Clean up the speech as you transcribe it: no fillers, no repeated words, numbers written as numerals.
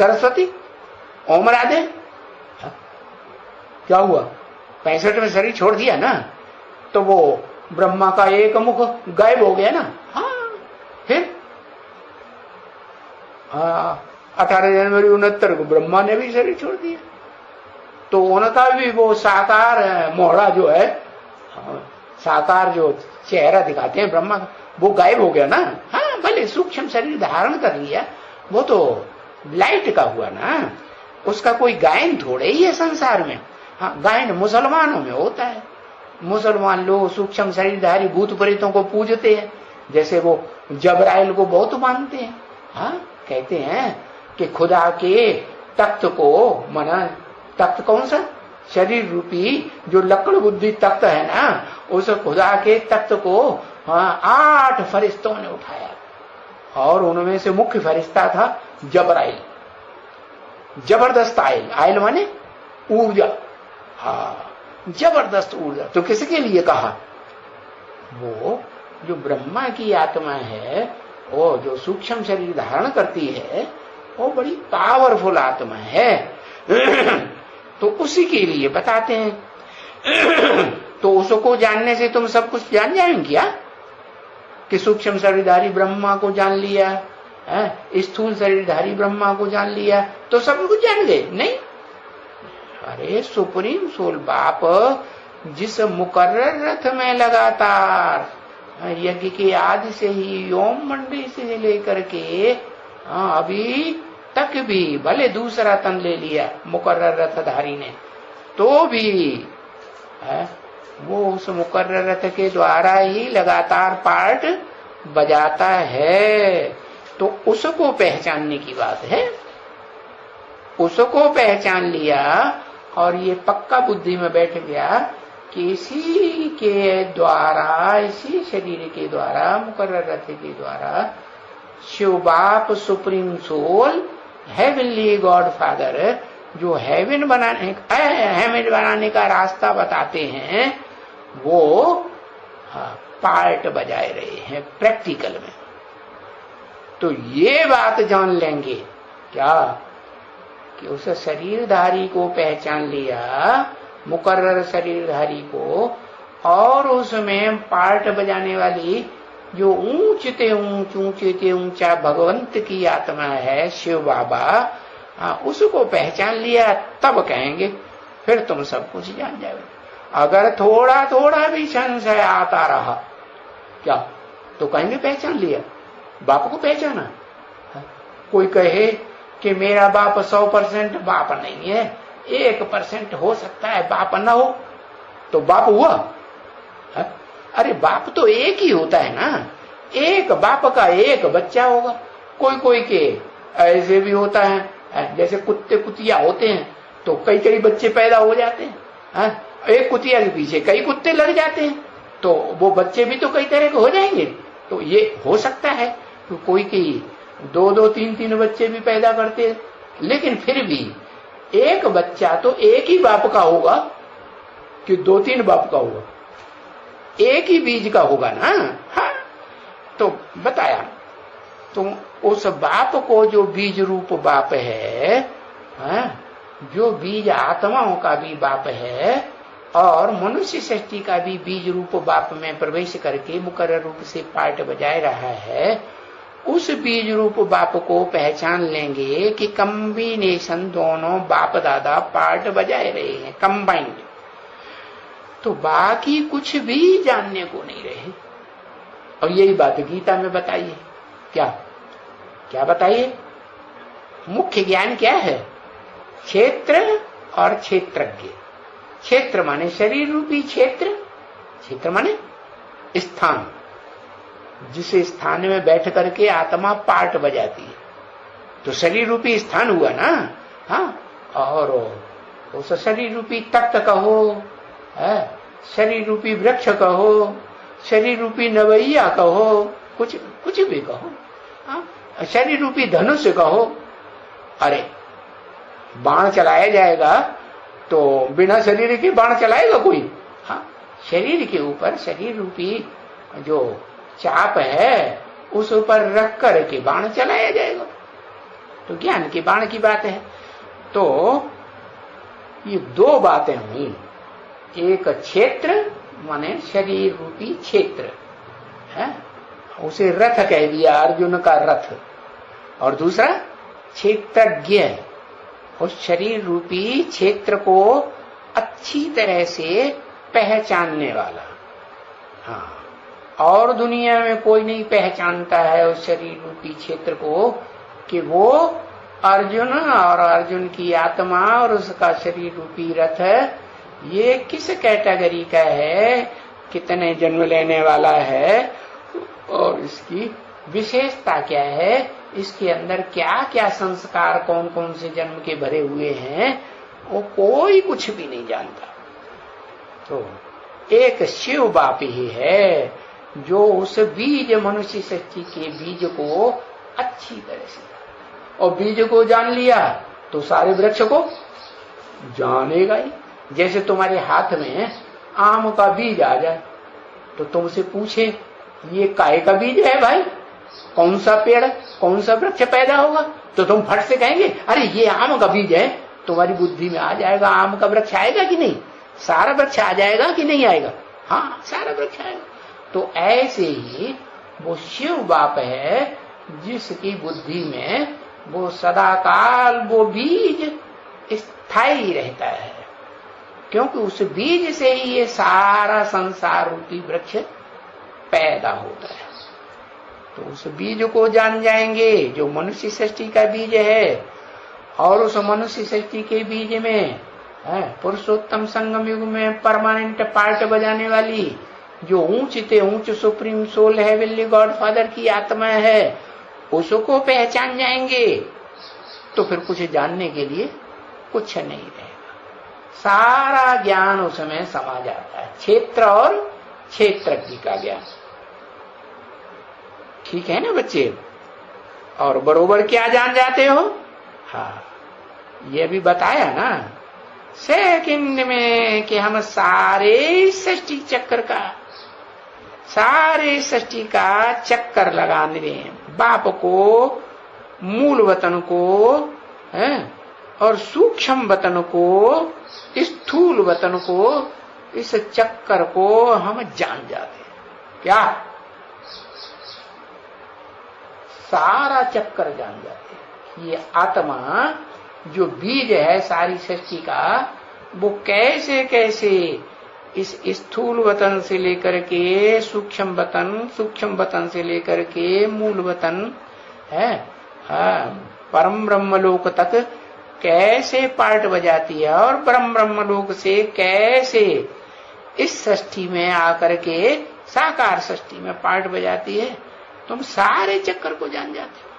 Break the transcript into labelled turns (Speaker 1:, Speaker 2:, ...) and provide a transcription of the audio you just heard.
Speaker 1: सरस्वती, ओम राधे। हाँ? क्या हुआ? 65 में शरीर छोड़ दिया ना, तो वो ब्रह्मा का एक मुख गायब हो गया ना। हाँ, फिर 18 जनवरी 69 को ब्रह्मा ने भी शरीर छोड़ दिया, तो उनका भी वो साकार मोहरा जो है, साकार जो चेहरा दिखाते हैं ब्रह्मा का, वो गायब हो गया ना। हाँ, भले सूक्ष्म शरीर धारण कर लिया, वो तो लाइट का हुआ ना, उसका कोई गायन थोड़े ही है संसार में। हाँ, गायन मुसलमानों में होता है। मुसलमान लोग सूक्ष्म शरीरधारी भूत प्रेतों को पूजते हैं, जैसे वो जबराइल को बहुत मानते हैं। हाँ, कहते हैं कि खुदा के तख्त को, मना तख्त कौन सा? शरीर रूपी जो लकड़ बुद्धि तख्त है ना, उस खुदा के तख्त को 8 फरिश्तों ने उठाया, और उनमें से मुख्य फरिश्ता था जबराइल। जबरदस्त आयल, आयल माने ऊर्जा। हाँ, जबरदस्त ऊर्जा। तो किसके लिए कहा? वो जो ब्रह्मा की आत्मा है, वो जो सूक्ष्म शरीर धारण करती है, वो बड़ी पावरफुल आत्मा है। तो उसी के लिए बताते हैं। तो उसको जानने से तुम सब कुछ जान जाएंगे क्या? कि सूक्ष्म शरीरधारी ब्रह्मा को जान लिया, स्थूल शरीरधारी ब्रह्मा को जान लिया, तो सब कुछ जान गए? नहीं। अरे सुप्रीम सोल बाप जिस मुकर्रर रथ में लगातार यज्ञ के आदि से ही ओम मंडी से लेकर के अभी तक भी, भले दूसरा तन ले लिया मुकर्रर रथधारी ने, तो भी वो उस मुकर्रर रथ के द्वारा ही लगातार पार्ट बजाता है। तो उसको पहचानने की बात है। उसको पहचान लिया और ये पक्का बुद्धि में बैठ गया कि इसी के द्वारा, इसी शरीर के द्वारा, मुकर्रर रथ के द्वारा शिव बाप supreme soul, heavenly God father, जो हेवन बनाने का रास्ता बताते हैं, वो पार्ट बजाए रहे हैं प्रैक्टिकल में। तो ये बात जान लेंगे क्या कि उस शरीरधारी को पहचान लिया, मुकर्रर शरीरधारी को, और उसमें पार्ट बजाने वाली जो ऊंचते ऊंचा भगवंत की आत्मा है शिव बाबा, उसको पहचान लिया, तब कहेंगे फिर तुम सब कुछ जान जाओगे। अगर थोड़ा थोड़ा भी संशय आता रहा क्या, तो कहेंगे पहचान लिया, बाप को पहचाना। कोई कहे कि मेरा बाप 100% बाप नहीं है, 1% हो सकता है बाप न हो, तो बाप हुआ? अरे बाप तो एक ही होता है ना, एक बाप का एक बच्चा होगा। कोई कोई के ऐसे भी होता है, जैसे कुत्ते कुतिया होते हैं तो कई कई बच्चे पैदा हो जाते हैं, एक कुतिया के पीछे कई कुत्ते लग जाते हैं, तो वो बच्चे भी तो कई तरह के हो जाएंगे। तो ये हो सकता है तो कोई की 2-2, 3-3 बच्चे भी पैदा करते हैं, लेकिन फिर भी एक बच्चा तो एक ही बाप का होगा कि 2-3 बाप का होगा? एक ही बीज का होगा ना। हाँ, तो बताया। तो उस बाप को जो बीज रूप बाप है, जो बीज आत्माओं का भी बाप है और मनुष्य सृष्टि का भी बीज रूप बाप में प्रवेश करके मुकर्रर रूप से पार्ट बजाए रहा है, उस बीज रूप बाप को पहचान लेंगे कि कॉम्बिनेशन दोनों बाप दादा पार्ट बजाए रहे हैं, कंबाइंड। तो बाकी कुछ भी जानने को नहीं रहे। और यही बात गीता में बताइए। क्या क्या बताइए? मुख्य ज्ञान क्या है? क्षेत्र और क्षेत्रज्ञ। क्षेत्र माने शरीर रूपी क्षेत्र, क्षेत्र माने स्थान, जिस स्थान में बैठ करके आत्मा पार्ट बजाती है, तो शरीर रूपी स्थान हुआ ना। हाँ, और उस शरीर रूपी तख्त कहो, शरीर रूपी वृक्ष कहो, शरीर रूपी नवैया कहो, कुछ भी कहो, शरीर रूपी धनुष कहो। अरे बाण चलाया जाएगा तो बिना शरीर के बाण चलाएगा कोई? हाँ, शरीर के ऊपर शरीर रूपी जो चाप है उस ऊपर रख कर के बाण चलाया जाएगा। तो ज्ञान के बाण की बात है। तो ये दो बातें हुई, एक क्षेत्र माने शरीर रूपी क्षेत्र है, उसे रथ कह दिया, अर्जुन का रथ, और दूसरा क्षेत्रज्ञ, उस शरीर रूपी क्षेत्र को अच्छी तरह से पहचानने वाला। हाँ, और दुनिया में कोई नहीं पहचानता है उस शरीर रूपी क्षेत्र को कि वो अर्जुन और अर्जुन की आत्मा और उसका शरीर रूपी रथ ये किस कैटेगरी का है, कितने जन्म लेने वाला है, और इसकी विशेषता क्या है, इसके अंदर क्या क्या संस्कार कौन कौन से जन्म के भरे हुए हैं, वो कोई कुछ भी नहीं जानता। तो एक शिव बाप ही है जो उस बीज, मनुष्य सृष्टि के बीज को अच्छी तरह से, और बीज को जान लिया तो सारे वृक्ष को जानेगा ही। जैसे तुम्हारे हाथ में आम का बीज आ जाए तो तुमसे पूछे ये काय का बीज है भाई, कौन सा पेड़, कौन सा वृक्ष पैदा होगा, तो तुम फट से कहेंगे अरे ये आम का बीज है। तुम्हारी बुद्धि में आ जाएगा आम का वृक्ष आएगा कि नहीं, सारा वृक्ष आ जाएगा कि नहीं आएगा, हाँ सारा वृक्ष आएगा। तो ऐसे ही वो शिव बाप है जिसकी बुद्धि में वो सदाकाल वो बीज स्थायी रहता है, क्योंकि उस बीज से ही ये सारा संसार रूपी वृक्ष पैदा होता है। तो उस बीज को जान जाएंगे जो मनुष्य सृष्टि का बीज है, और उस मनुष्य सृष्टि के बीज में पुरुषोत्तम संगम युग में परमानेंट पार्ट बजाने वाली जो ऊंच ते ऊंच supreme soul heavenly God father की आत्मा है, उसको पहचान जाएंगे तो फिर कुछ जानने के लिए कुछ नहीं रहेगा, सारा ज्ञान उसमें समा जाता है, क्षेत्र और क्षेत्रज्ञ का ज्ञान। ठीक है ना बच्चे, और बरोबर क्या जान जाते हो, हाँ ये भी बताया ना सेकंड में कि हम सारे सृष्टि चक्र का, सारे सृष्टि का चक्कर लगाने दें, बाप को, मूल वतन को है, और सूक्ष्म वतन को, स्थूल वतन को, इस चक्कर को हम जान जाते हैं। क्या सारा चक्कर जान जाते हैं। ये आत्मा जो बीज है सारी सृष्टि का, वो कैसे कैसे इस स्थूल वतन से लेकर के सूक्ष्म वतन, सूक्ष्म वतन से लेकर के मूल वतन है, परम ब्रह्मलोक तक कैसे पार्ट बजाती है, और परम ब्रह्मलोक से कैसे इस सृष्टि में आकर के साकार सृष्टि में पार्ट बजाती है, तुम सारे चक्कर को जान जाते हो।